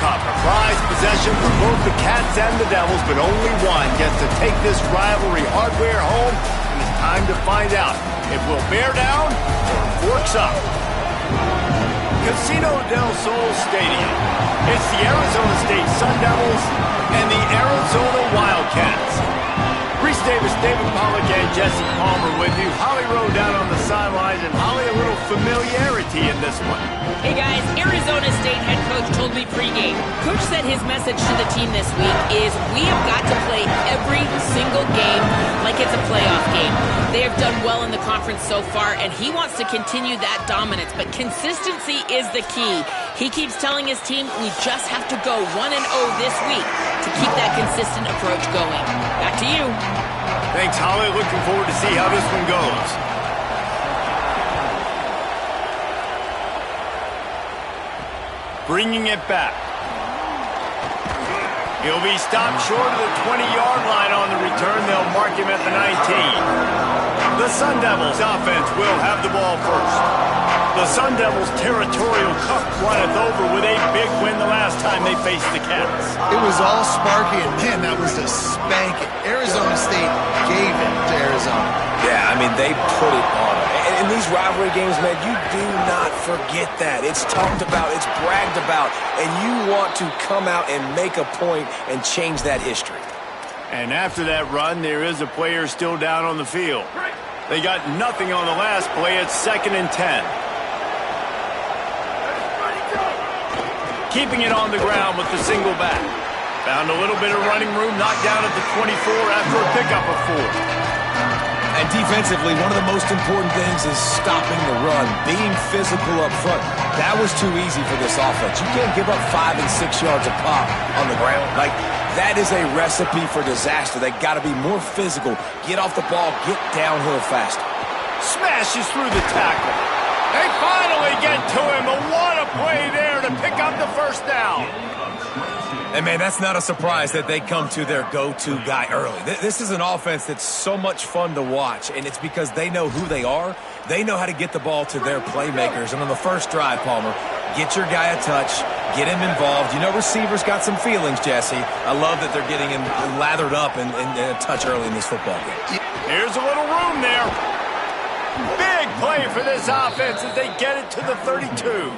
Cup. A prize possession for both the Cats and the Devils, but only one gets to take this rivalry hardware home, and it's time to find out if we'll bear down or forks up. Casino del Sol Stadium. It's the Arizona State Sun Devils and the Arizona Wildcats. Reese Davis, David Pollack, and Jesse Palmer with you. Holly Rowe down on the sidelines, and Holly, a little familiarity in this one. Hey guys, Arizona State head coach told me pregame. Coach said his message to the team this week is we have got to play every single game like it's a playoff game. They have done well in the conference so far, and he wants to continue that dominance, but consistency is the key. He keeps telling his team we just have to go 1-0 this week to keep that consistent approach going. Back to you. Thanks, Holly. Looking forward to see how this one goes. Bringing it back. He'll be stopped short of the 20-yard line on the return. They'll mark him at the 19. The Sun Devils offense will have the ball first. The Sun Devils' territorial cup runneth over with a big win the last time they faced the Cats. It was all sparky, and man, that was a spanking. Arizona State gave it to Arizona. Yeah, I mean, they put it on them. And in these rivalry games, man, you do not forget that. It's talked about, it's bragged about, and you want to come out and make a point and change that history. And after that run, there is a player still down on the field. They got nothing on the last play. It's 2nd and 10. Keeping it on the ground with the single back. Found a little bit of running room, knocked down at the 24 after a pickup of 4. And defensively, one of the most important things is stopping the run, being physical up front. That was too easy for this offense. You can't give up 5 and 6 yards a pop on the ground. Like, that is a recipe for disaster. They got to be more physical. Get off the ball, get downhill faster. Smashes through the tackle. They finally get to him, but what a play there to pick up the first down. And, man, that's not a surprise that they come to their go-to guy early. This is an offense that's so much fun to watch, and it's because they know who they are. They know how to get the ball to their playmakers. And on the first drive, Palmer, get your guy a touch, get him involved. You know receivers got some feelings, Jesse. I love that they're getting him lathered up and a touch early in this football game. Here's a little room there. Big play for this offense as they get it to the 32.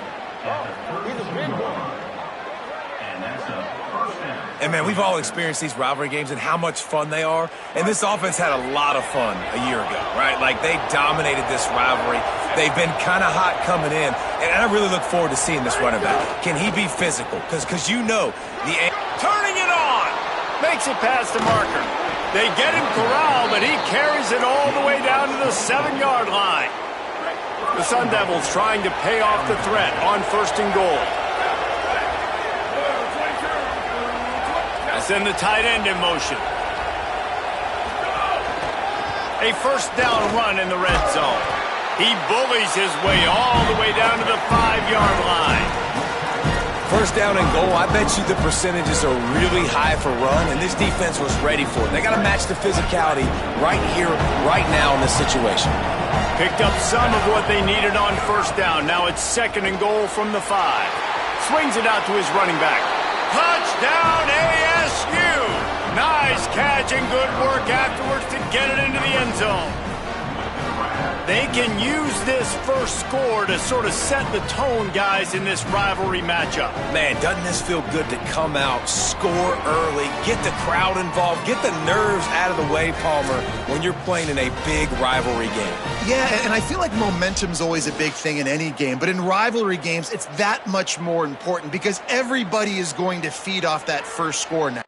And, man, we've all experienced these rivalry games and how much fun they are. And this offense had a lot of fun a year ago, right? Like, they dominated this rivalry. They've been kind of hot coming in. And I really look forward to seeing this running back. Can he be physical? Because you know, turning it on. Makes it past the marker. They get him corralled, but he carries it all the way down to the 7-yard line. The Sun Devils trying to pay off the threat on 1st and goal. Send the tight end in motion. A first down run in the red zone. He bullies his way all the way down to the 5-yard line. First down and goal, I bet you the percentages are really high for run, and this defense was ready for it. They got to match the physicality right here, right now in this situation. Picked up some of what they needed on first down. Now it's 2nd and goal from the 5. Swings it out to his running back. Touchdown, ASU! Nice catch and good work afterwards to get it into the end zone. They can use this first score to sort of set the tone, guys, in this rivalry matchup. Man, doesn't this feel good to come out, score early, get the crowd involved, get the nerves out of the way, Palmer, when you're playing in a big rivalry game? Yeah, and I feel like momentum's always a big thing in any game, but in rivalry games, it's that much more important because everybody is going to feed off that first score now.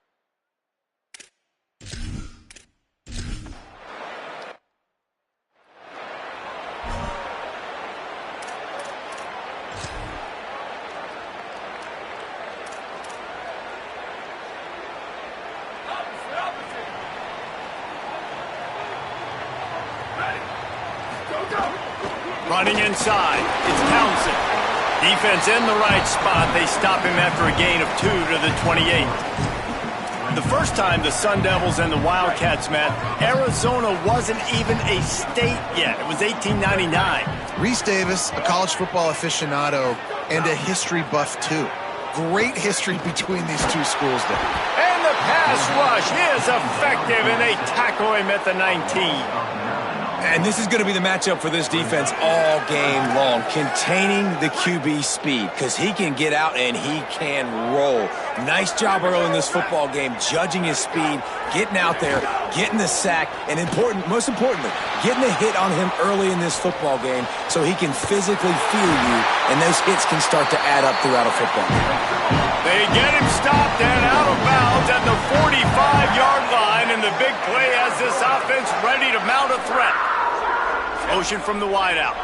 Running inside, it's Townsend. Defense in the right spot. They stop him after a gain of 2 to the 28. The first time the Sun Devils and the Wildcats met, Arizona wasn't even a state yet. It was 1899. Reese Davis, a college football aficionado and a history buff too. Great history between these two schools there. And the pass rush is effective, and they tackle him at the 19. And this is going to be the matchup for this defense all game long, containing the QB speed, because he can get out and he can roll. Nice job early in this football game, judging his speed, getting out there, getting the sack, and most importantly, getting a hit on him early in this football game so he can physically feel you, and those hits can start to add up throughout a football game. They get him stopped and out of bounds at the 45-yard line, and the big play has this offense ready to mount a threat. Motion from the wideout.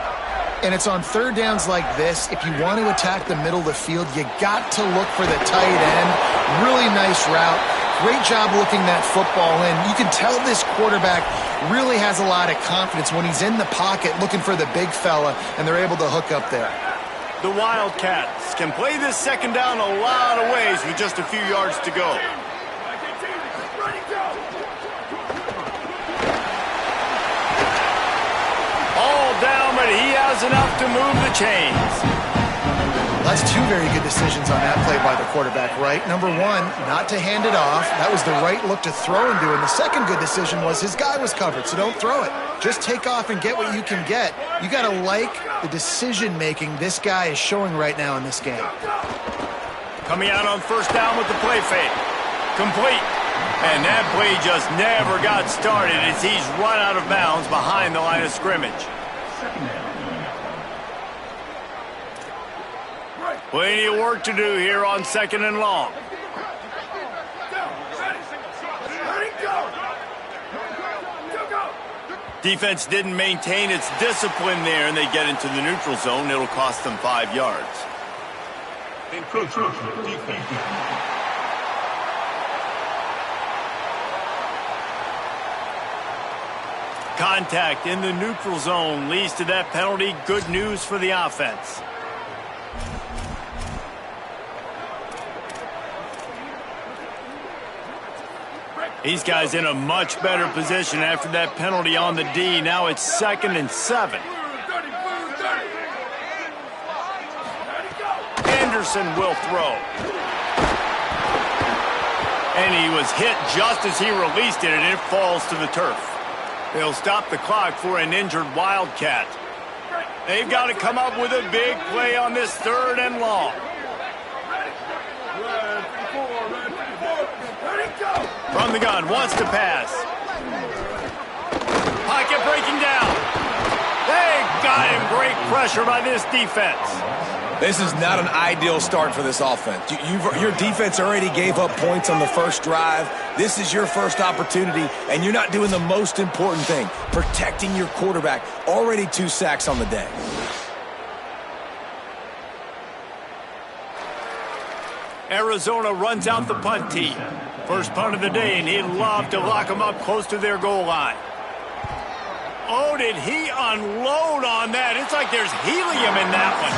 And it's on third downs like this. If you want to attack the middle of the field, you got to look for the tight end. Really nice route. Great job looking that football in. You can tell this quarterback really has a lot of confidence when he's in the pocket looking for the big fella, and they're able to hook up there. The Wildcats can play this second down a lot of ways with just a few yards to go. All down, but he has enough to move the chains. That's two very good decisions on that play by the quarterback, right? Number one, not to hand it off. That was the right look to throw into. And the second good decision was his guy was covered, so don't throw it. Just take off and get what you can get. You got to like the decision-making this guy is showing right now in this game. Coming out on first down with the play fake. Complete. And that play just never got started as he's run out of bounds behind the line of scrimmage. Plenty of work to do here on second and long. Defense didn't maintain its discipline there, and they get into the neutral zone. It'll cost them 5 yards. Contact in the neutral zone leads to that penalty. Good news for the offense. These guys in a much better position after that penalty on the D. Now it's 2nd and 7. Anderson will throw. And he was hit just as he released it, and it falls to the turf. They'll stop the clock for an injured Wildcat. They've got to come up with a big play on this 3rd and long. From the gun, wants to pass. Pocket breaking down. They got him. Great pressure by this defense. This is not an ideal start for this offense. Your defense already gave up points on the first drive. This is your first opportunity, and you're not doing the most important thing, protecting your quarterback. Already 2 sacks on the day. Arizona runs out the punt team. First punt of the day, and he'd love to lock them up close to their goal line. Oh, did he unload on that? It's like there's helium in that one.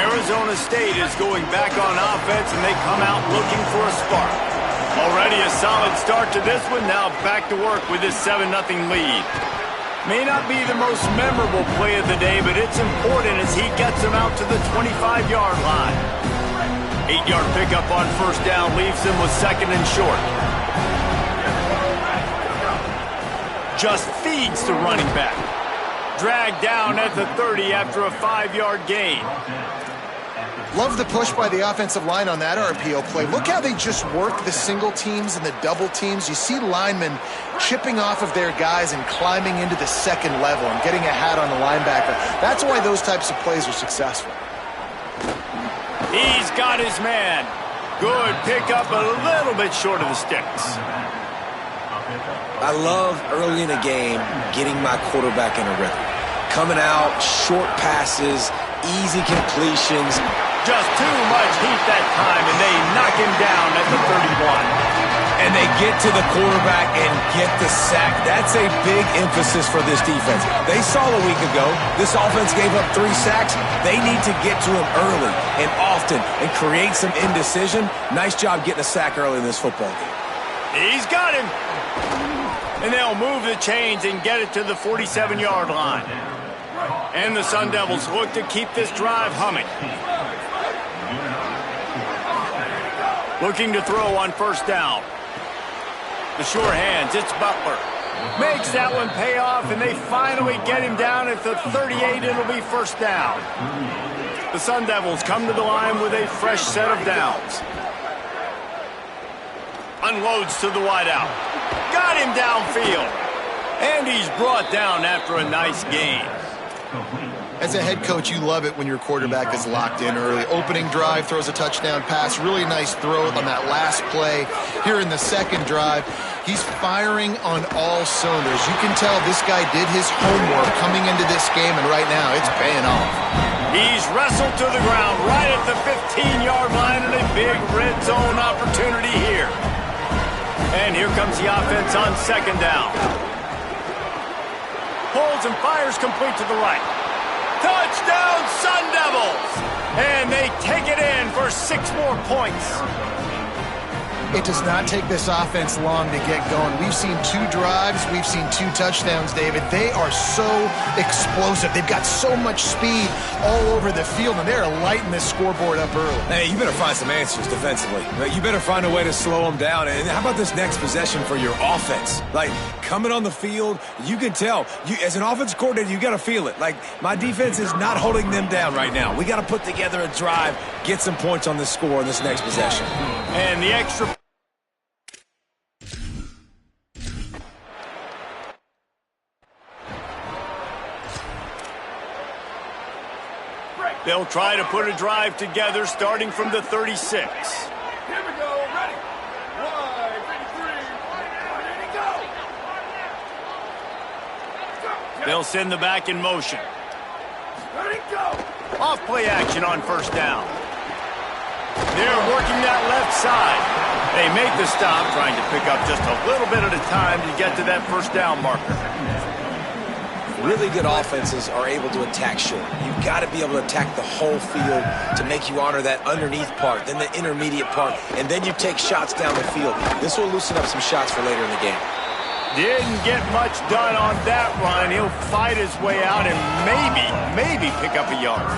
Arizona State is going back on offense, and they come out looking for a spark. Already a solid start to this one. Now back to work with this 7-0 lead. May not be the most memorable play of the day, but it's important as he gets them out to the 25-yard line. 8-yard pickup on first down leaves them with 2nd and short. Just feeds the running back. Dragged down at the 30 after a 5-yard gain. Love the push by the offensive line on that RPO play. Look how they just work the single teams and the double teams. You see linemen chipping off of their guys and climbing into the second level and getting a hat on the linebacker. That's why those types of plays are successful. He's got his man. Good pickup, a little bit short of the sticks. I love early in a game getting my quarterback in a rhythm. Coming out, short passes, easy completions. Just too much heat that time, and they knock him down at the 31. And they get to the quarterback and get the sack. That's a big emphasis for this defense. They saw a week ago, this offense gave up 3 sacks. They need to get to him early and often and create some indecision. Nice job getting a sack early in this football game. He's got him. And they'll move the chains and get it to the 47-yard line. And the Sun Devils look to keep this drive humming. Looking to throw on first down. The sure hands, it's Butler. Makes that one pay off, and they finally get him down at the 38. It'll be first down. The Sun Devils come to the line with a fresh set of downs. Unloads to the wideout. Got him downfield. And he's brought down after a nice gain. As a head coach, you love it when your quarterback is locked in early. Opening drive, throws a touchdown pass. Really nice throw on that last play. Here in the second drive, he's firing on all cylinders. You can tell this guy did his homework coming into this game, and right now it's paying off. He's wrestled to the ground right at the 15-yard line, and a big red zone opportunity here. And here comes the offense on second down. Pulls and fires complete to the right. Touchdown, Sun Devils! And they take it in for 6 more points. It does not take this offense long to get going. We've seen 2 drives. We've seen 2 touchdowns, David. They are so explosive. They've got so much speed all over the field, and they're lighting this scoreboard up early. Hey, you better find some answers defensively. You better find a way to slow them down. And how about this next possession for your offense? Like, coming on the field, you can tell. As an offense coordinator, you got to feel it. Like, my defense is not holding them down right now. We got to put together a drive, get some points on the score in this next possession. And the extra... They'll try to put a drive together starting from the 36. Here we go, ready. 1, 2, 3, They'll send the back in motion. ready, go. Off play action on first down. They're working that left side. They make the stop, trying to pick up just a little bit at a time to get to that first down marker. Really good offenses are able to attack short. You've got to be able to attack the whole field to make you honor that underneath part, then the intermediate part, and then you take shots down the field. This will loosen up some shots for later in the game. Didn't get much done on that run. He'll fight his way out and maybe pick up a yard.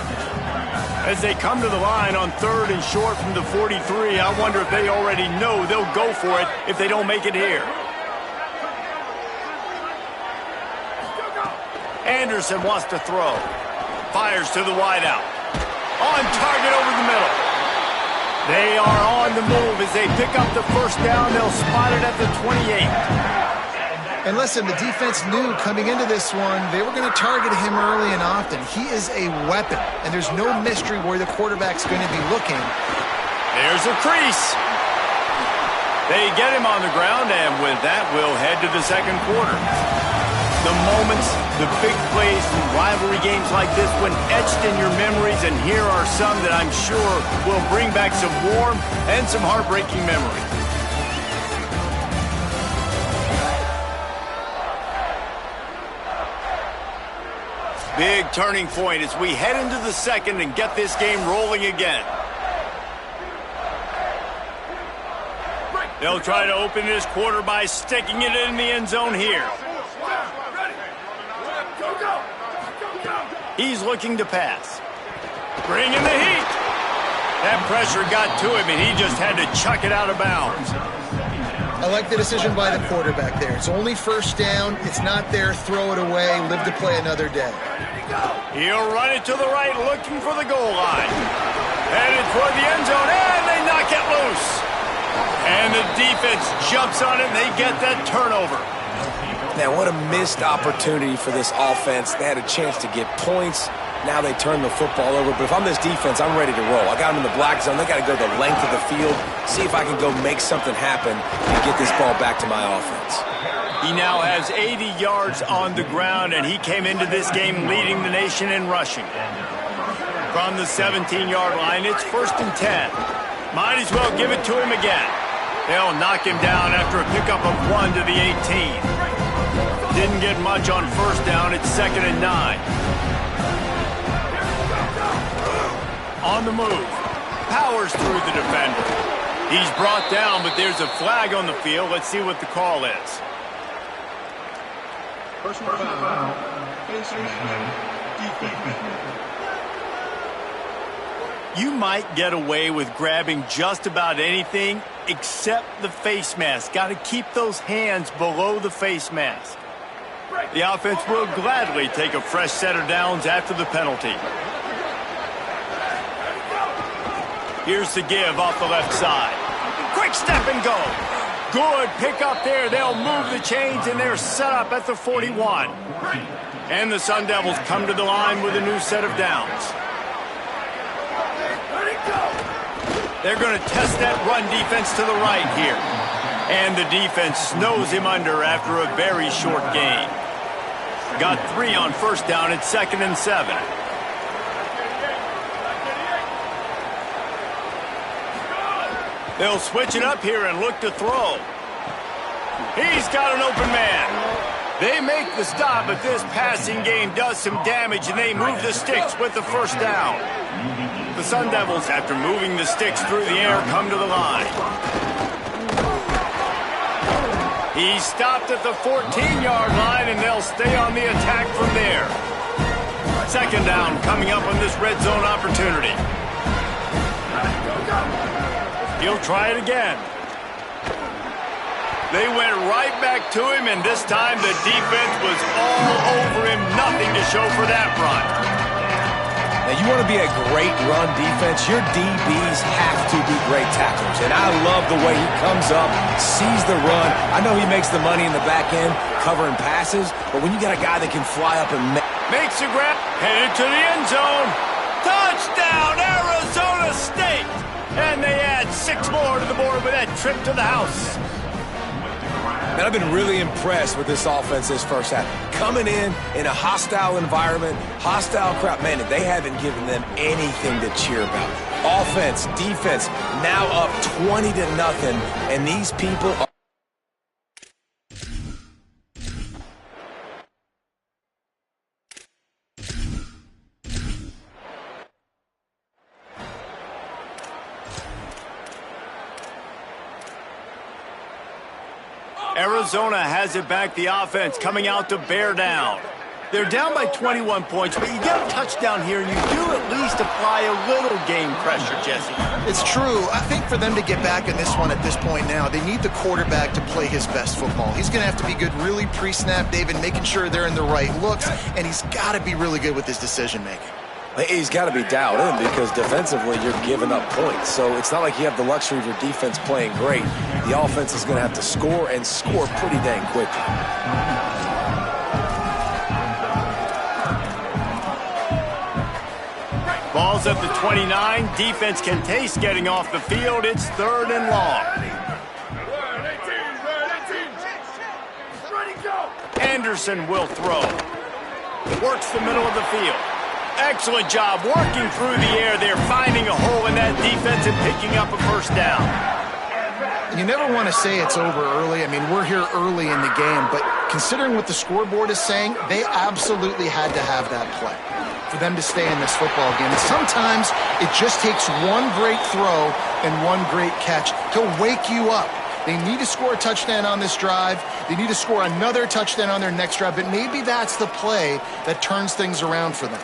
As they come to the line on third and short from the 43, I wonder if they already know they'll go for it if they don't make it here. Anderson wants to throw. Fires to the wideout. On target over the middle. They are on the move as they pick up the first down. They'll spot it at the 28. And listen, the defense knew coming into this one, they were going to target him early and often. He is a weapon, and there's no mystery where the quarterback's going to be looking. There's a crease. They get him on the ground, and with that, we'll head to the second quarter. The moments, the big plays from rivalry games like this one etched in your memories, and here are some that I'm sure will bring back some warm and some heartbreaking memories. Big turning point as we head into the second and get this game rolling again. They'll try to open this quarter by sticking it in the end zone here. He's looking to pass. Bringing the heat. That pressure got to him, and he just had to chuck it out of bounds. I like the decision by the quarterback there. It's only first down. It's not there. Throw it away. Live to play another day. He'll run it to the right, looking for the goal line. Headed toward the end zone, and they knock it loose. And the defense jumps on it, and they get that turnover. Man, what a missed opportunity for this offense. They had a chance to get points. Now they turn the football over. But if I'm this defense, I'm ready to roll. I got them in the black zone. They got to go the length of the field, see if I can go make something happen and get this ball back to my offense. He now has 80 yards on the ground, and he came into this game leading the nation in rushing. From the 17-yard line, it's 1st and 10. Might as well give it to him again. They'll knock him down after a pickup of 1 to the 18. Didn't get much on first down. It's 2nd and 9. On the move. Powers through the defender. He's brought down, but there's a flag on the field. Let's see what the call is. Personal foul. You might get away with grabbing just about anything except the face mask. Got to keep those hands below the face mask. The offense will gladly take a fresh set of downs after the penalty. Here's the give off the left side. Quick step and go. Good pick up there. They'll move the chains, and they're set up at the 41. And the Sun Devils come to the line with a new set of downs. They're going to test that run defense to the right here. And the defense snows him under after a very short gain. Got 3 on first down at 2nd and 7. They'll switch it up here and look to throw. He's got an open man. They make the stop, but this passing game does some damage, and they move the sticks with the first down. The Sun Devils, after moving the sticks through the air, come to the line. He's stopped at the 14-yard line, and they'll stay on the attack from there. 2nd down coming up on this red zone opportunity. He'll try it again. They went right back to him, and this time the defense was all over him. Nothing to show for that run. Now, you want to be a great run defense, your DBs have to be great tacklers. And I love the way he comes up, sees the run. I know he makes the money in the back end covering passes, but when you got a guy that can fly up and makes a grab, headed to the end zone. Touchdown, Arizona State! And they add 6 more to the board with that trip to the house. And I've been really impressed with this offense this first half. Coming in a hostile environment, hostile crowd. Man, they haven't given them anything to cheer about. Offense, defense, now up 20-0, and these people are... Arizona has it back, the offense coming out to bear down. They're down by 21 points, but you get a touchdown here, and you do at least apply a little game pressure, Jesse. It's true. I think for them to get back in this one at this point now, they need the quarterback to play his best football. He's going to have to be good really pre-snap, David, making sure they're in the right looks, and he's got to be really good with his decision-making. He's got to be dialed in because defensively you're giving up points. So it's not like you have the luxury of your defense playing great. The offense is going to have to score and score pretty dang quickly. Ball's at the 29. Defense can taste getting off the field. It's 3rd and long. Anderson will throw. Works the middle of the field. Excellent job working through the air. They're finding a hole in that defense and picking up a first down. You never want to say it's over early. I mean, we're here early in the game, but considering what the scoreboard is saying, they absolutely had to have that play for them to stay in this football game. And sometimes it just takes one great throw and one great catch to wake you up. They need to score a touchdown on this drive. They need to score another touchdown on their next drive, but maybe that's the play that turns things around for them.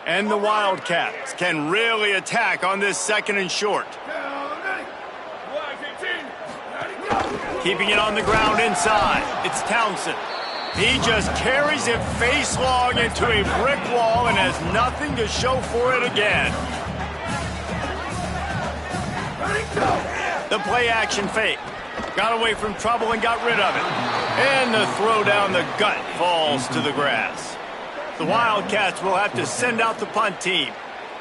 And the Wildcats can really attack on this 2nd and short. Keeping it on the ground inside. It's Townsend. He just carries it face long into a brick wall and has nothing to show for it again. The play action fake. Got away from trouble and got rid of it. And the throw down the gut falls to the grass. The Wildcats will have to send out the punt team.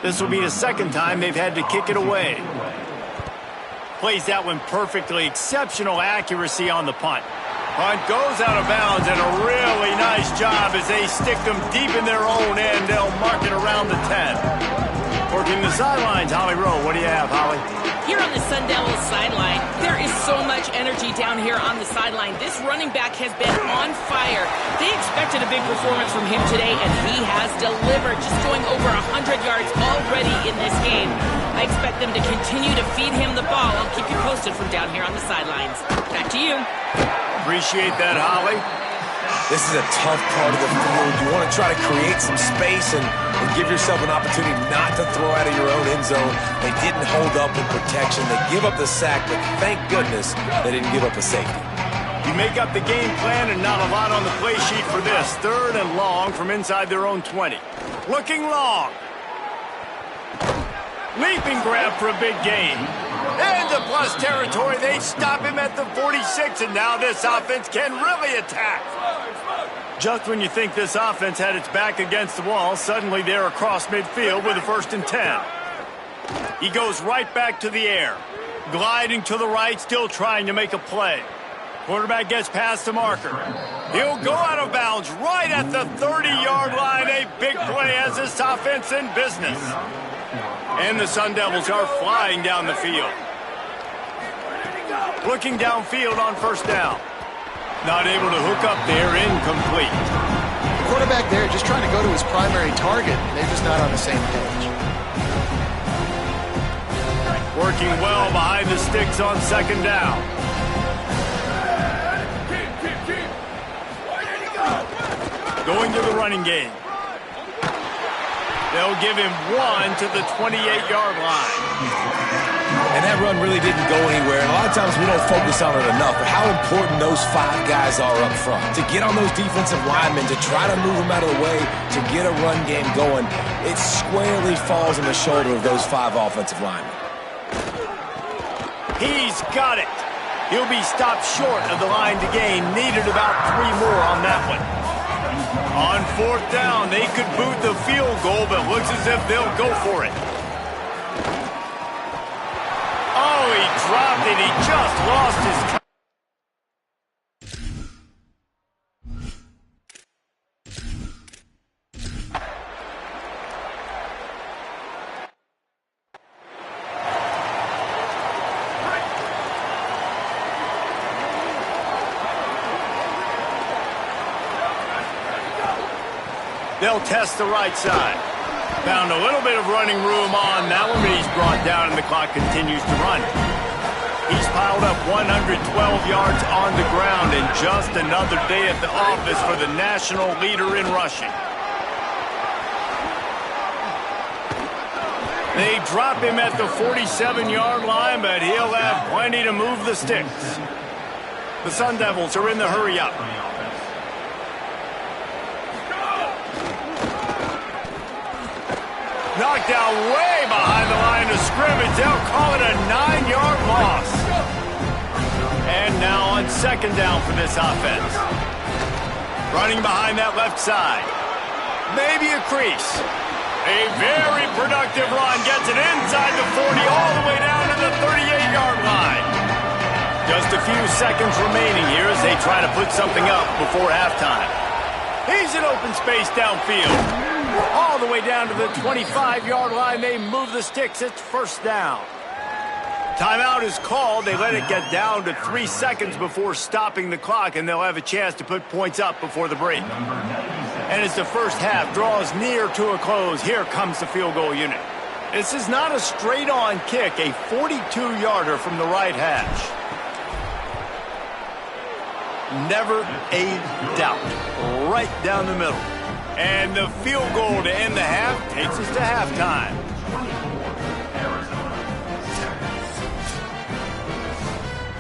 This will be the 2nd time they've had to kick it away. Plays that one perfectly. Exceptional accuracy on the punt. Punt goes out of bounds, and a really nice job as they stick them deep in their own end. They'll mark it around the 10. Working the sidelines, Holly Rowe. What do you have, Holly? Here on the Sun Devils sideline, there is so much energy down here on the sideline. This running back has been on fire. They expected a big performance from him today, and he has delivered, just going over 100 yards already in this game. I expect them to continue to feed him the ball. I'll keep you posted from down here on the sidelines. Back to you. Appreciate that, Holly. This is a tough part of the field. You want to try to create some space and give yourself an opportunity not to throw out of your own end zone. They didn't hold up in protection. They give up the sack, but thank goodness they didn't give up a safety. You make up the game plan and not a lot on the play sheet for this. 3rd and long from inside their own 20. Looking long. Leaping grab for a big gain. Into plus territory. They stop him at the 46, and now this offense can really attack. Just when you think this offense had its back against the wall, suddenly they're across midfield with a 1st and 10. He goes right back to the air. Gliding to the right, still trying to make a play. Quarterback gets past the marker. He'll go out of bounds right at the 30-yard line. A big play as this offense in business. And the Sun Devils are flying down the field. Looking downfield on 1st down. Not able to hook up there, incomplete. The quarterback there just trying to go to his primary target. They're just not on the same page. Working well behind the sticks on 2nd down. Going to the running game. They'll give him 1 to the 28-yard line. And that run really didn't go anywhere. And a lot of times we don't focus on it enough, but how important those 5 guys are up front. To get on those defensive linemen, to try to move them out of the way, to get a run game going, it squarely falls on the shoulder of those 5 offensive linemen. He's got it. He'll be stopped short of the line to gain. Needed about 3 more on that one. On 4th down, they could boot the field goal, but looks as if they'll go for it. Oh, he dropped it. He just lost his... They'll test the right side. Found a little bit of running room on that one, but he's brought down and the clock continues to run. He's piled up 112 yards on the ground in just another day at the office for the national leader in rushing. They drop him at the 47-yard line, but he'll have plenty to move the sticks. The Sun Devils are in the hurry-up. Knocked down way behind the line of scrimmage. They'll call it a 9-yard loss. And now on 2nd down for this offense. Running behind that left side. Maybe a crease. A very productive run. Gets it inside the 40 all the way down to the 38-yard line. Just a few seconds remaining here as they try to put something up before halftime. He's in open space downfield. All the way down to the 25-yard line. They move the sticks. It's 1st down. Timeout is called. They let it get down to 3 seconds before stopping the clock, and they'll have a chance to put points up before the break. And as the first half draws near to a close, here comes the field goal unit. This is not a straight-on kick, a 42-yarder from the right hash. Never a doubt. Right down the middle. And the field goal to end the half takes us to halftime.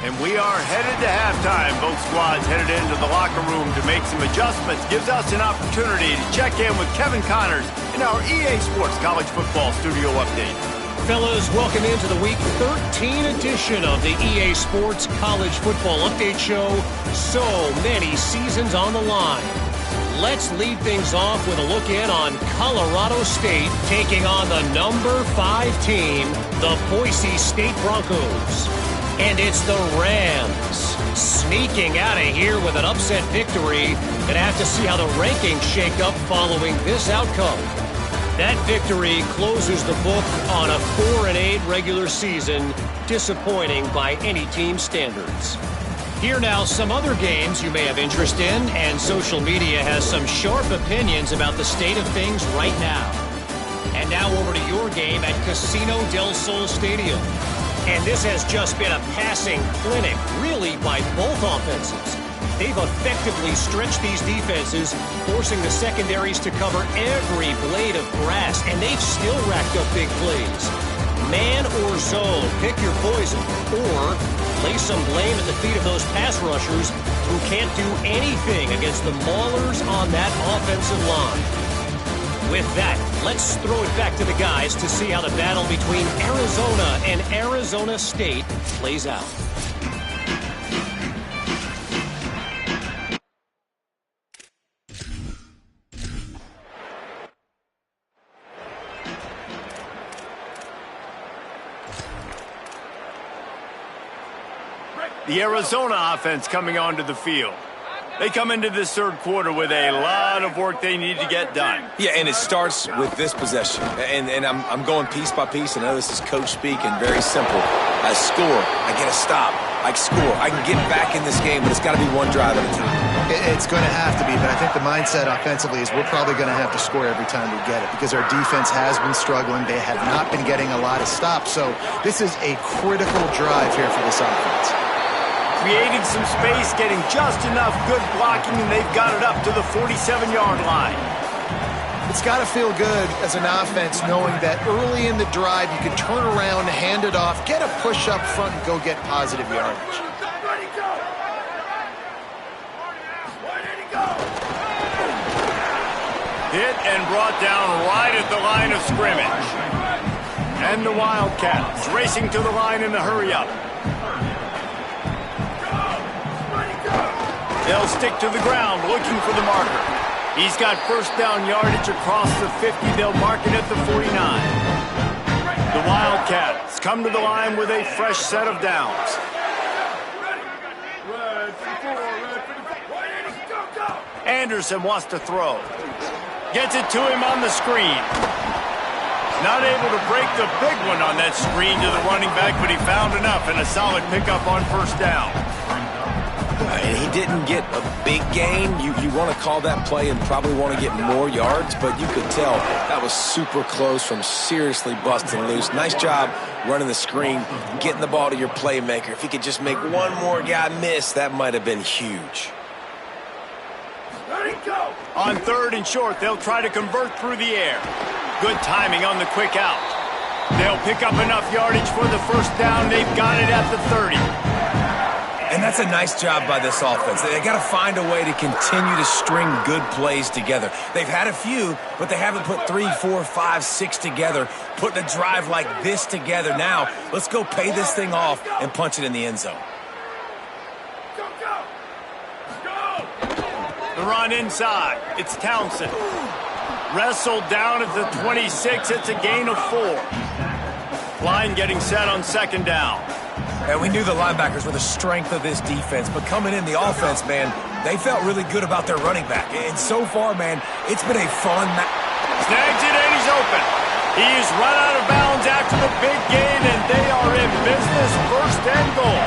And we are headed to halftime. Both squads headed into the locker room to make some adjustments. Gives us an opportunity to check in with Kevin Connors in our EA Sports College Football Studio Update. Fellas, welcome into the Week 13 edition of the EA Sports College Football Update Show. So many seasons on the line. Let's lead things off with a look in on Colorado State taking on the number 5 team, the Boise State Broncos. And it's the Rams sneaking out of here with an upset victory. Gonna have to see how the rankings shake up following this outcome. That victory closes the book on a 4-8 regular season, disappointing by any team standards. Here now, some other games you may have interest in, and social media has some sharp opinions about the state of things right now. And now over to your game at Casino del Sol Stadium. And this has just been a passing clinic, really, by both offenses. They've effectively stretched these defenses, forcing the secondaries to cover every blade of grass, and they've still racked up big plays. Man or zone, pick your poison, or lay some blame at the feet of those pass rushers who can't do anything against the maulers on that offensive line. With that, let's throw it back to the guys to see how the battle between Arizona and Arizona State plays out. The Arizona offense coming onto the field. They come into this third quarter with a lot of work they need to get done. Yeah, and it starts with this possession. And I'm going piece by piece. I know this is coach speak and very simple. I score. I get a stop. I score. I can get back in this game, but it's got to be one drive at a time. It's going to have to be, but I think the mindset offensively is we're probably going to have to score every time we get it because our defense has been struggling. They have not been getting a lot of stops. So this is a critical drive here for this offense. Created some space, getting just enough good blocking, and they've got it up to the 47-yard line. It's got to feel good as an offense knowing that early in the drive you can turn around, hand it off, get a push up front, and go get positive yardage. Hit and brought down right at the line of scrimmage. And the Wildcats racing to the line in the hurry-up. They'll stick to the ground looking for the marker. He's got first down yardage across the 50. They'll mark it at the 49. The Wildcats come to the line with a fresh set of downs. Anderson wants to throw. Gets it to him on the screen. Not able to break the big one on that screen to the running back, but he found enough and a solid pickup on first down. And he didn't get a big gain. You want to call that play and probably want to get more yards, but you could tell that was super close from seriously busting loose. Nice job running the screen, getting the ball to your playmaker. If he could just make one more guy miss, that might have been huge. On third and short, they'll try to convert through the air. Good timing on the quick out. They'll pick up enough yardage for the first down. They've got it at the 30. And that's a nice job by this offense. They got to find a way to continue to string good plays together. They've had a few, but they haven't put 3, 4, 5, 6 together, putting a drive like this together. Now, let's go pay this thing off and punch it in the end zone. The run inside. It's Townsend. Wrestled down at the 26. It's a gain of 4. Line getting set on second down. And we knew the linebackers were the strength of this defense, but coming in the offense, man, they felt really good about their running back. And so far, man, it's been a fun match. Snags it and he's open. He's run out of bounds after the big gain, and they are in business, first and goal.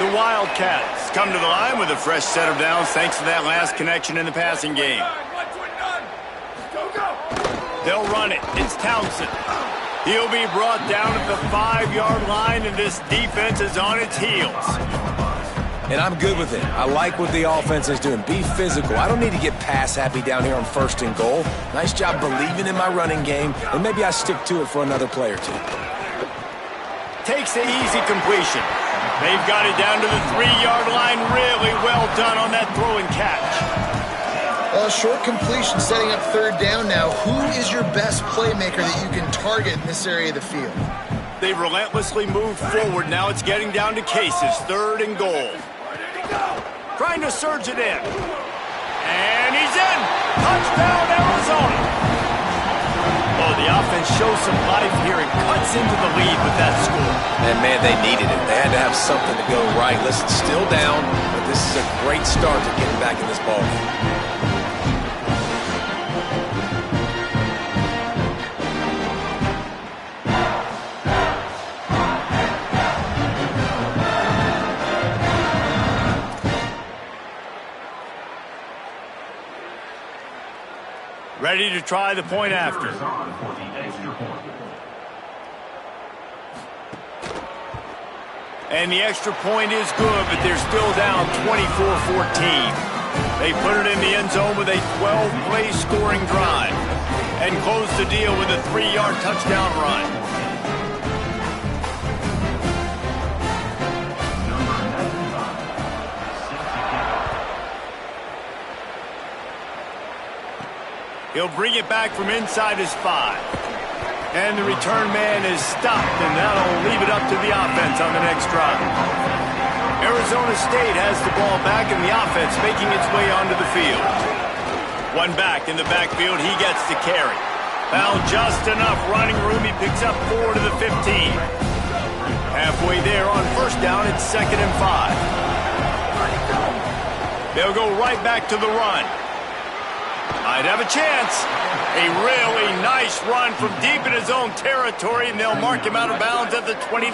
The Wildcats come to the line with a fresh set of downs thanks to that last connection in the passing game. They'll run it. It's Townsend. He'll be brought down at the 5-yard line, and this defense is on its heels. And I'm good with it. I like what the offense is doing. Be physical. I don't need to get pass happy down here on first and goal. Nice job believing in my running game, and maybe I stick to it for another play or two. Takes the easy completion. They've got it down to the 3-yard line. Really well done on that throw and catch. Short completion setting up third down now. Who is your best playmaker that you can target in this area of the field? They've relentlessly moved forward. Now it's getting down to cases. Third and goal. Trying to surge it in. And he's in. Touchdown, Arizona. Oh, the offense shows some life here and cuts into the lead with that score. And, man, they needed it. They had to have something to go right. Listen, still down, but this is a great start to getting back in this ball game. Ready to try the point after. And the extra point is good, but they're still down 24-14. They put it in the end zone with a 12-play scoring drive and close the deal with a 3-yard touchdown run. He'll bring it back from inside his 5. And the return man is stopped, and that'll leave it up to the offense on the next drive. Arizona State has the ball back, and the offense making its way onto the field. One back in the backfield, he gets the carry. Found just enough running room, he picks up 4 to the 15. Halfway there on first down, it's 2nd and 5. They'll go right back to the run. Might have a chance. A really nice run from deep in his own territory, and they'll mark him out of bounds at the 29.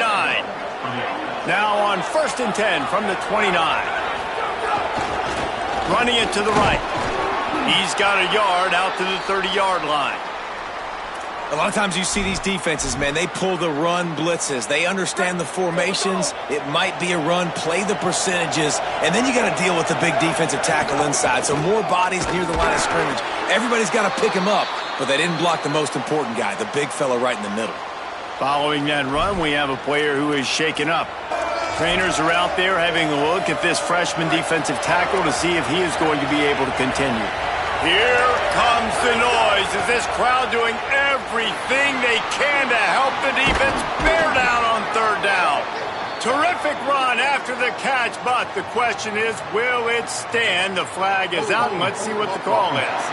Now on 1st and 10 from the 29. Running it to the right. He's got a yard out to the 30-yard line. A lot of times you see these defenses, man, they pull the run blitzes. They understand the formations. It might be a run, play the percentages, and then you got to deal with the big defensive tackle inside. So more bodies near the line of scrimmage. Everybody's got to pick him up, but they didn't block the most important guy, the big fella right in the middle. Following that run, we have a player who is shaken up. Trainers are out there having a look at this freshman defensive tackle to see if he is going to be able to continue. Here comes the noise. Is this crowd doing everything they can to help the defense bear down on 3rd down? Terrific run after the catch, but the question is, will it stand? The flag is out, and let's see what the call is.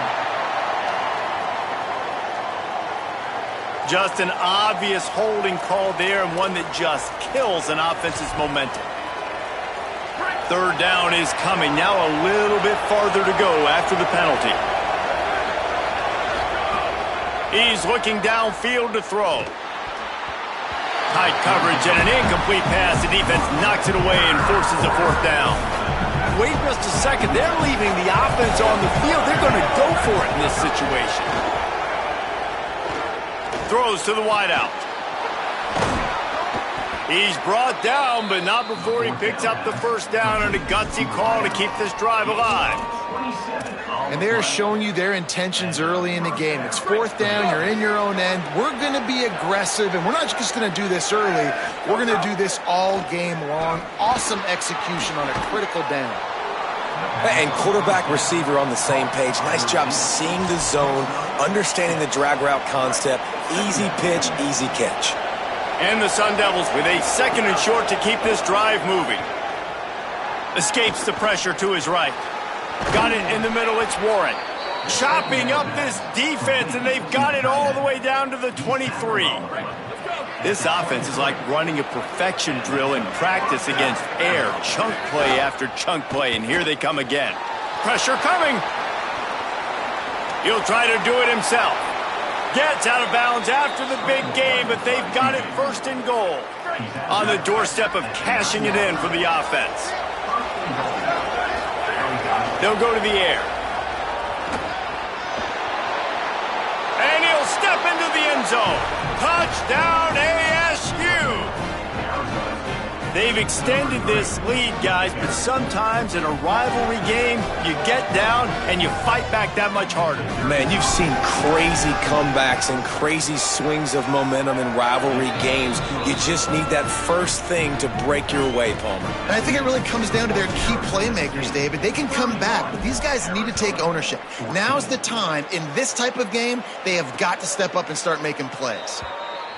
Just an obvious holding call there, and one that just kills an offense's momentum. 3rd down is coming. Now a little bit farther to go after the penalty. He's looking downfield to throw. Tight coverage and an incomplete pass. The defense knocks it away and forces a 4th down. Wait just a second. They're leaving the offense on the field. They're going to go for it in this situation. Throws to the wideout. He's brought down, but not before he picks up the 1st down, and a gutsy call to keep this drive alive. And they're showing you their intentions early in the game. It's 4th down, you're in your own end. We're going to be aggressive, and we're not just going to do this early. We're going to do this all game long. Awesome execution on a critical down. And quarterback receiver on the same page. Nice job seeing the zone, understanding the drag route concept. Easy pitch, easy catch. And the Sun Devils with a 2nd and short to keep this drive moving. Escapes the pressure to his right. Got it in the middle, it's Warren. Chopping up this defense, and they've got it all the way down to the 23. This offense is like running a perfection drill in practice against air. Chunk play after chunk play, and here they come again. Pressure coming. He'll try to do it himself. Gets out of bounds after the big game, but they've got it 1st and goal. On the doorstep of cashing it in for the offense. They'll go to the air. And he'll step into the end zone. Touchdown ASU! They've extended this lead, guys, but sometimes in a rivalry game, you get down and you fight back that much harder. Man, you've seen crazy comebacks and crazy swings of momentum in rivalry games. You just need that first thing to break your way, Palmer. And I think it really comes down to their key playmakers, David. They can come back, but these guys need to take ownership. Now's the time. In this type of game, they have got to step up and start making plays.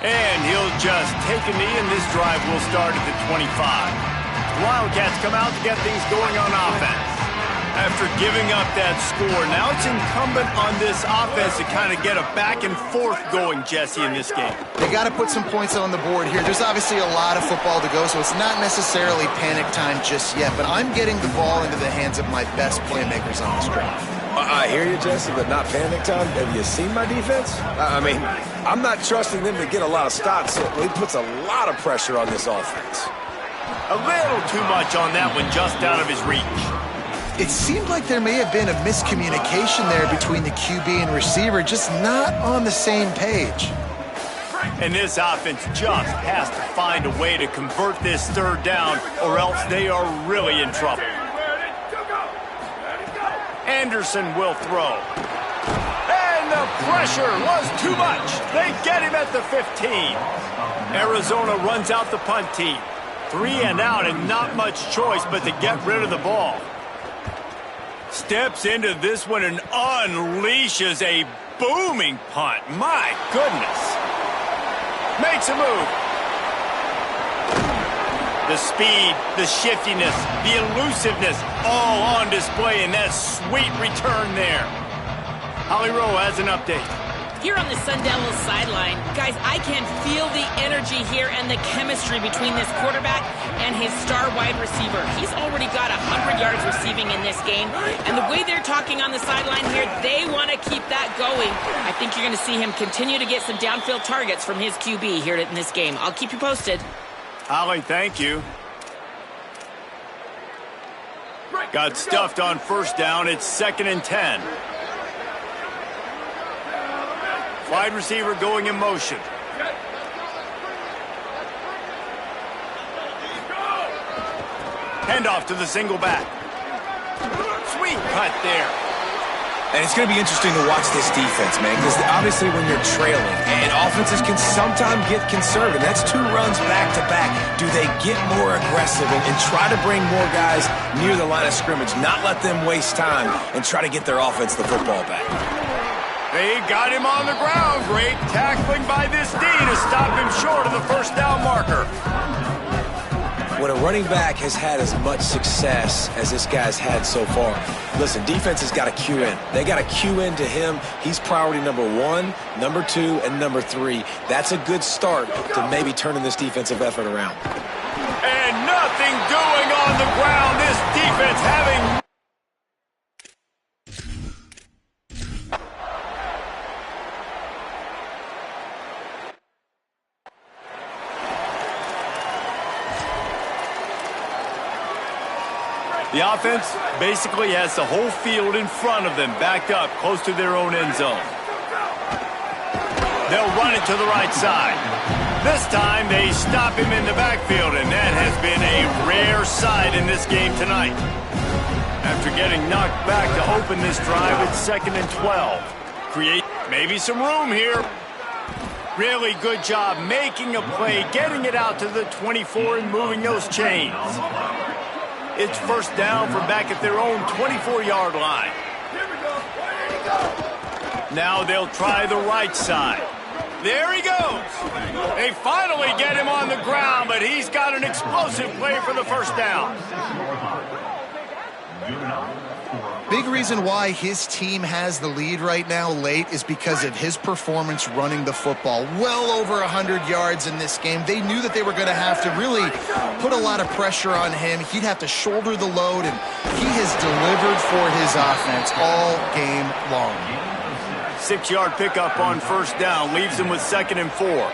And he'll just take a knee, and this drive will start at the 25. The Wildcats come out to get things going on offense. After giving up that score, now it's incumbent on this offense to kind of get a back and forth going, Jesse, in this game. They got to put some points on the board here. There's obviously a lot of football to go, so it's not necessarily panic time just yet, but I'm getting the ball into the hands of my best playmakers on this drive. I hear you, Jesse, but not panic time. Have you seen my defense? I mean, I'm not trusting them to get a lot of stops. It puts a lot of pressure on this offense. A little too much on that one, just out of his reach. It seemed like there may have been a miscommunication there between the QB and receiver, just not on the same page. And this offense just has to find a way to convert this third down, or else they are really in trouble. Anderson will throw. And the pressure was too much. They get him at the 15. Arizona runs out the punt team. 3 and out and not much choice but to get rid of the ball. Steps into this one and unleashes a booming punt. My goodness. Makes a move. The speed, the shiftiness, the elusiveness, all on display in that sweet return there. Holly Rowe has an update. Here on the Sun Devils sideline, guys, I can feel the energy here and the chemistry between this quarterback and his star wide receiver. He's already got 100 yards receiving in this game, and the way they're talking on the sideline here, they want to keep that going. I think you're going to see him continue to get some downfield targets from his QB here in this game. I'll keep you posted. Holly, thank you. Got stuffed on first down. It's 2nd and 10. Wide receiver going in motion. Handoff to the single back. Sweet cut there. And it's going to be interesting to watch this defense, man, because obviously when you're trailing, and offenses can sometimes get conservative. That's 2 runs back-to-back. Do they get more aggressive and try to bring more guys near the line of scrimmage, not let them waste time, and try to get their offense the football back? They got him on the ground. Great tackling by this D to stop him short of the first down marker. When a running back has had as much success as this guy's had so far, listen, defense has got to cue in. They got to cue in to him. He's priority number 1, number 2, and number 3. That's a good start to maybe turning this defensive effort around. And nothing doing on the ground. This defense having... The offense basically has the whole field in front of them, backed up close to their own end zone. They'll run it to the right side. This time they stop him in the backfield, and that has been a rare sight in this game tonight. After getting knocked back to open this drive, it's 2nd and 12. Create maybe some room here. Really good job making a play, getting it out to the 24 and moving those chains. It's first down from back at their own 24-yard line. Now they'll try the right side. There he goes. They finally get him on the ground, but he's got an explosive play for the first down. Big reason why his team has the lead right now late is because of his performance running the football. Well over 100 yards in this game. They knew that they were going to have to really put a lot of pressure on him. He'd have to shoulder the load, and he has delivered for his offense all game long. 6-yard pickup on first down leaves him with 2nd and 4.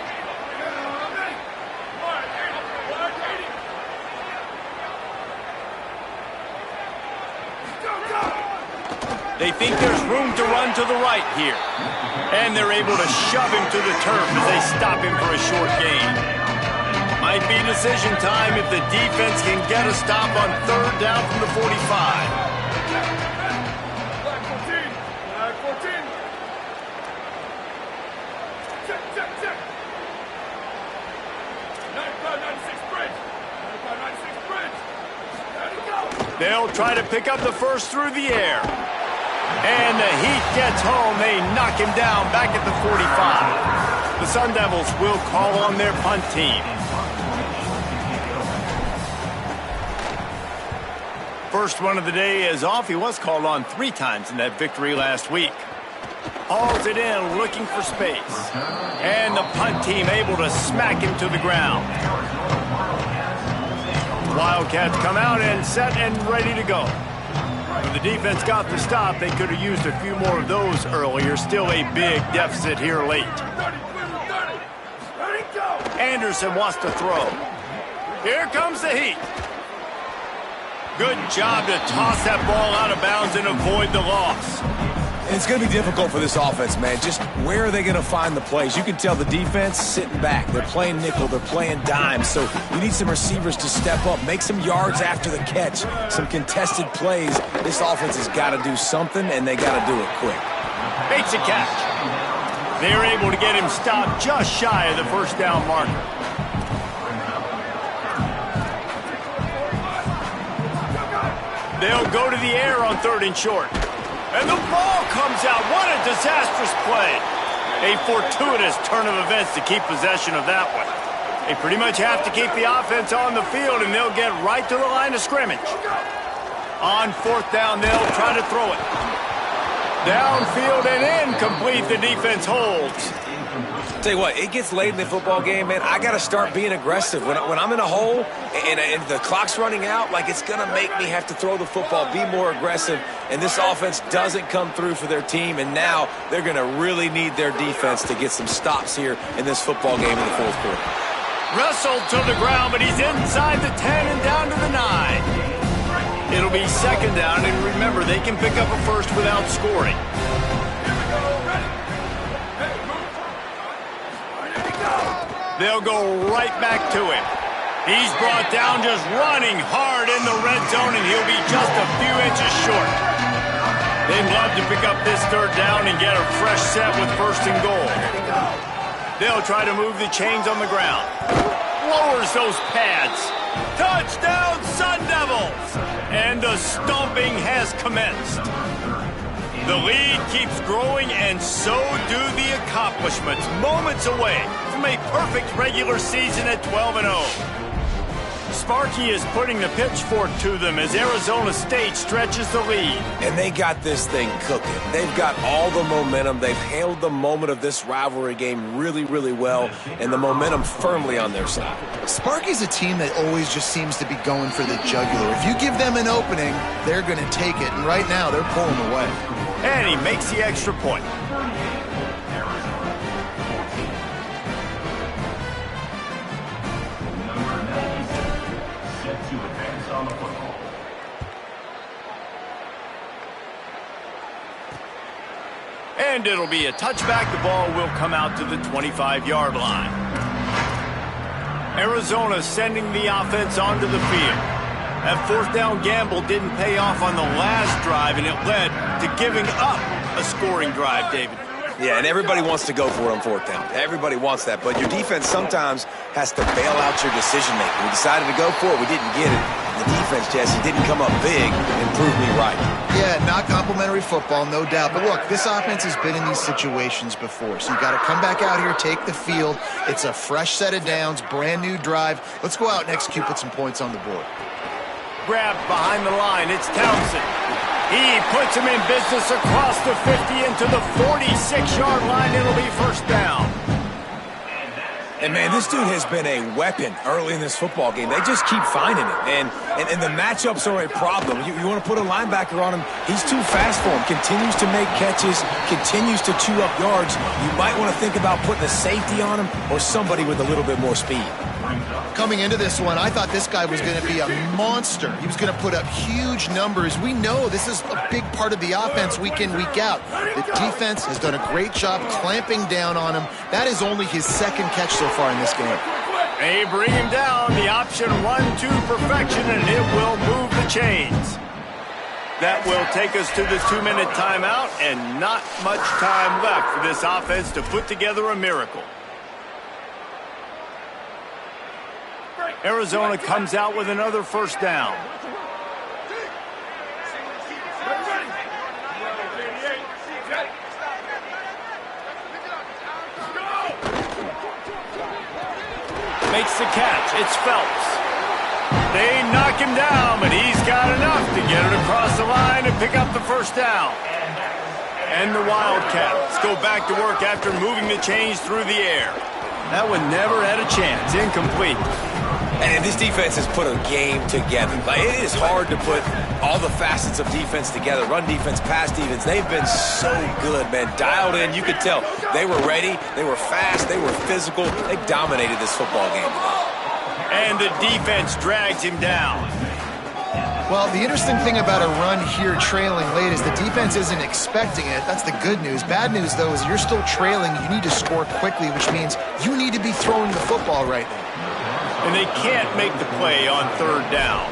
They think there's room to run to the right here. And they're able to shove him to the turf as they stop him for a short gain. Might be decision time if the defense can get a stop on 3rd down from the 45. Black 14. Black 14. Check, check, check. 95, 96 bridge. 95, 96 bridge. There you go. They'll try to pick up the first through the air. And the heat gets home. They knock him down back at the 45. The Sun Devils will call on their punt team. First one of the day is off. He was called on 3 times in that victory last week. Hauls it in, looking for space. And the punt team able to smack him to the ground. Wildcats come out and set and ready to go. When the defense got the stop, they could have used a few more of those earlier. Still a big deficit here late. Anderson wants to throw. Here comes the heat. Good job to toss that ball out of bounds and avoid the loss. It's going to be difficult for this offense, man. Just where are they going to find the plays? You can tell the defense sitting back. They're playing nickel. They're playing dime. So you need some receivers to step up, make some yards after the catch, some contested plays. This offense has got to do something, and they got to do it quick. Makes a catch. They're able to get him stopped just shy of the first down marker. They'll go to the air on 3rd and short. And the ball comes out. What a disastrous play. A fortuitous turn of events to keep possession of that one. They pretty much have to keep the offense on the field, and they'll get right to the line of scrimmage. On 4th down, they'll try to throw it. Downfield and incomplete. The defense holds. Tell you what, it gets late in the football game, man. I got to start being aggressive. When I'm in a hole and the clock's running out, like, it's going to make me have to throw the football, be more aggressive. And this offense doesn't come through for their team, and now they're going to really need their defense to get some stops here in this football game in the 4th quarter. Wrestled to the ground, but he's inside the 10 and down to the 9. It'll be 2nd down, and remember, they can pick up a first without scoring. They'll go right back to him. He's brought down just running hard in the red zone, and he'll be just a few inches short. They'd love to pick up this 3rd down and get a fresh set with 1st and goal. They'll try to move the chains on the ground. Lowers those pads. Touchdown, Sun Devils! And the stomping has commenced. The lead keeps growing, and so do the accomplishments. Moments away from a perfect regular season at 12-0. Sparky is putting the pitchfork to them as Arizona State stretches the lead. And they got this thing cooking. They've got all the momentum. They've handled the moment of this rivalry game really, really well, and the momentum firmly on their side. Sparky's a team that always just seems to be going for the jugular. If you give them an opening, they're going to take it, and right now they're pulling away. And he makes the extra point. And it'll be a touchback. The ball will come out to the 25-yard line. Arizona sending the offense onto the field. That 4th down gamble didn't pay off on the last drive, and it led to giving up a scoring drive, David. Yeah, and everybody wants to go for it on 4th down. Everybody wants that, but your defense sometimes has to bail out your decision-making. We decided to go for it. We didn't get it. The defense, Jesse, didn't come up big and prove me right. Yeah, not complimentary football, no doubt. But look, this offense has been in these situations before, so you got to come back out here, take the field. It's a fresh set of downs, brand new drive. Let's go out and execute, put some points on the board. Grabbed behind the line. It's Townsend. He puts him in business across the 50 into the 46-yard line. It'll be 1st down. And, man, this dude has been a weapon early in this football game. They just keep finding it. And the matchups are a problem. You want to put a linebacker on him, he's too fast for him. Continues to make catches, continues to chew up yards. You might want to think about putting a safety on him or somebody with a little bit more speed. Coming into this one, I thought this guy was going to be a monster. He was going to put up huge numbers. We know this is a big part of the offense week in, week out. The defense has done a great job clamping down on him. That is only his 2nd catch so far in this game. They bring him down. The option run to perfection, and it will move the chains. That will take us to the 2-minute timeout, and not much time left for this offense to put together a miracle. Arizona comes out with another 1st down. Makes the catch. It's Phelps. They knock him down, but he's got enough to get it across the line and pick up the 1st down. And the Wildcats go back to work after moving the chains through the air. That one never had a chance. Incomplete. And this defense has put a game together. Like, it is hard to put all the facets of defense together. Run defense, pass defense. They've been so good, man. Dialed in. You could tell they were ready. They were fast. They were physical. They dominated this football game. And the defense drags him down. Well, the interesting thing about a run here trailing late is the defense isn't expecting it. That's the good news. Bad news, though, is you're still trailing. You need to score quickly, which means you need to be throwing the football right now. And they can't make the play on third down.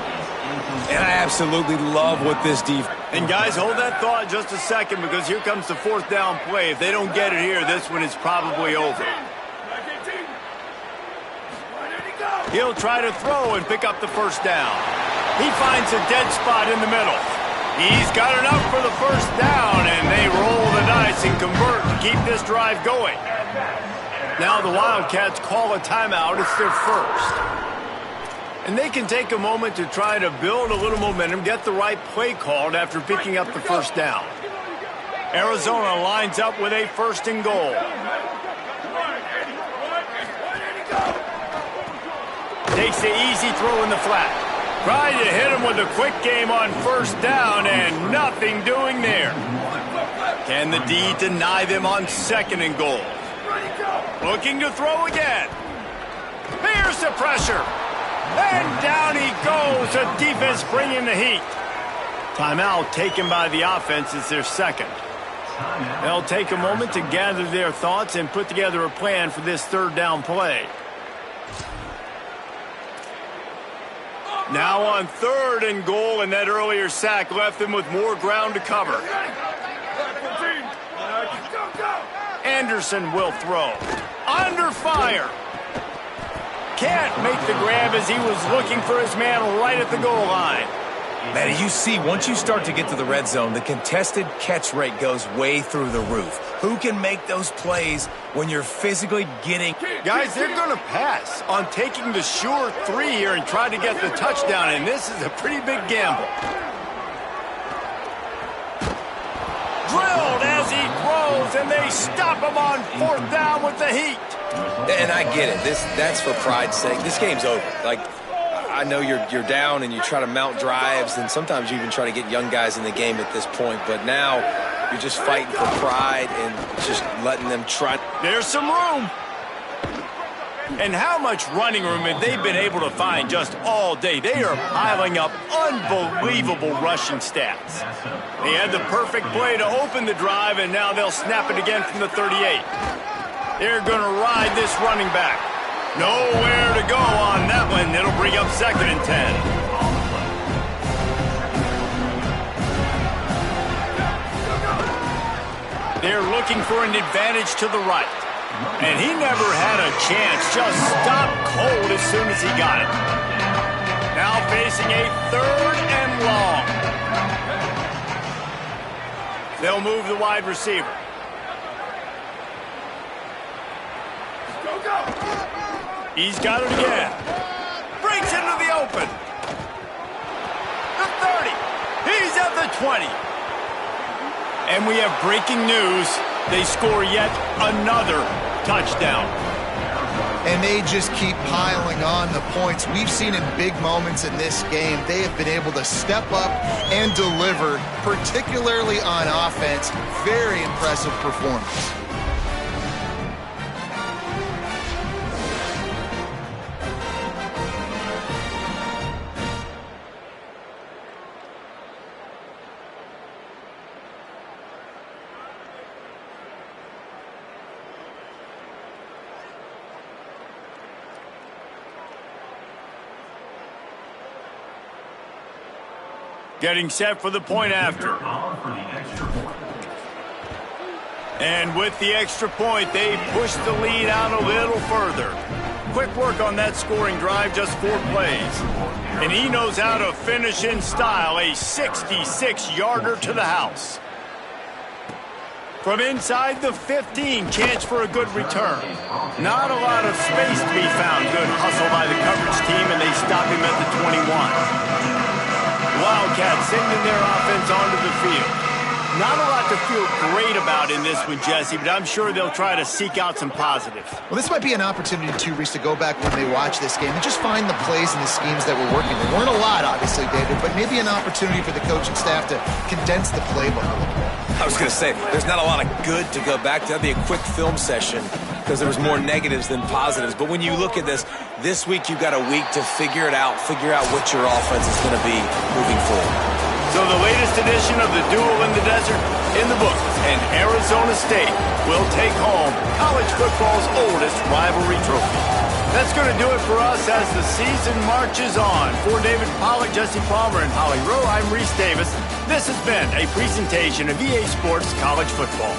And I absolutely love what this defense... And guys, hold that thought just a second, because here comes the fourth down play. If they don't get it here, this one is probably over. He'll try to throw and pick up the first down. He finds a dead spot in the middle. He's got enough for the first down, and they roll the dice and convert to keep this drive going. Now the Wildcats call a timeout. It's their first. And they can take a moment to try to build a little momentum, get the right play called after picking up the first down. Arizona lines up with a first and goal. Takes the easy throw in the flat. Trying to hit him with a quick game on first down, and nothing doing there. Can the D deny them on second and goal? Looking to throw again. Here's the pressure. And down he goes. The defense bringing the heat. Timeout taken by the offense is their second. They'll take a moment to gather their thoughts and put together a plan for this third down play. Now on third and goal, and that earlier sack left them with more ground to cover. Anderson will throw. Under fire. Can't make the grab as he was looking for his man right at the goal line. Man, you see, once you start to get to the red zone, the contested catch rate goes way through the roof. Who can make those plays when you're physically getting... Guys, they're going to pass on taking the sure three here and try to get the touchdown, and this is a pretty big gamble. Drilled as he throws, and they stop him on fourth down with the heat. And I get it. That's for pride's sake. This game's over. Like, I know you're down and you try to mount drives, and sometimes you even try to get young guys in the game at this point. But now you're just fighting for pride and just letting them try. There's some room. And how much running room have they been able to find just all day? They are piling up unbelievable rushing stats. They had the perfect play to open the drive, and now they'll snap it again from the 38. They're going to ride this running back. Nowhere to go on that one. It'll bring up second and 10. They're looking for an advantage to the right. And he never had a chance. Just stopped cold as soon as he got it. Now facing a third and long. They'll move the wide receiver. He's got it again. Breaks into the open. The 30. He's at the 20. And we have breaking news. They score yet another touchdown. And they just keep piling on the points. We've seen in big moments in this game, they have been able to step up and deliver, particularly on offense. Very impressive performance. Getting set for the point after. And with the extra point, they push the lead out a little further. Quick work on that scoring drive, just 4 plays. And he knows how to finish in style, a 66-yarder to the house. From inside the 15, chance for a good return. Not a lot of space to be found. Good hustle by the coverage team, and they stop him at the 21. Wildcats sending their offense onto the field. Not a lot to feel great about in this one, Jesse, but I'm sure they'll try to seek out some positives. Well, this might be an opportunity, too, Reese, to go back when they watch this game and just find the plays and the schemes that were working. There weren't a lot, obviously, David, but maybe an opportunity for the coaching staff to condense the playbook a little bit. I was going to say, there's not a lot of good to go back to. That'd be a quick film session. because there was more negatives than positives. But when you look at this week you've got a week to figure it out, figure out what your offense is going to be moving forward. So the latest edition of the Duel in the Desert in the books, and Arizona State will take home college football's oldest rivalry trophy. That's going to do it for us as the season marches on. For David Pollack, Jesse Palmer, and Holly Rowe, I'm Reese Davis. This has been a presentation of EA Sports College Football.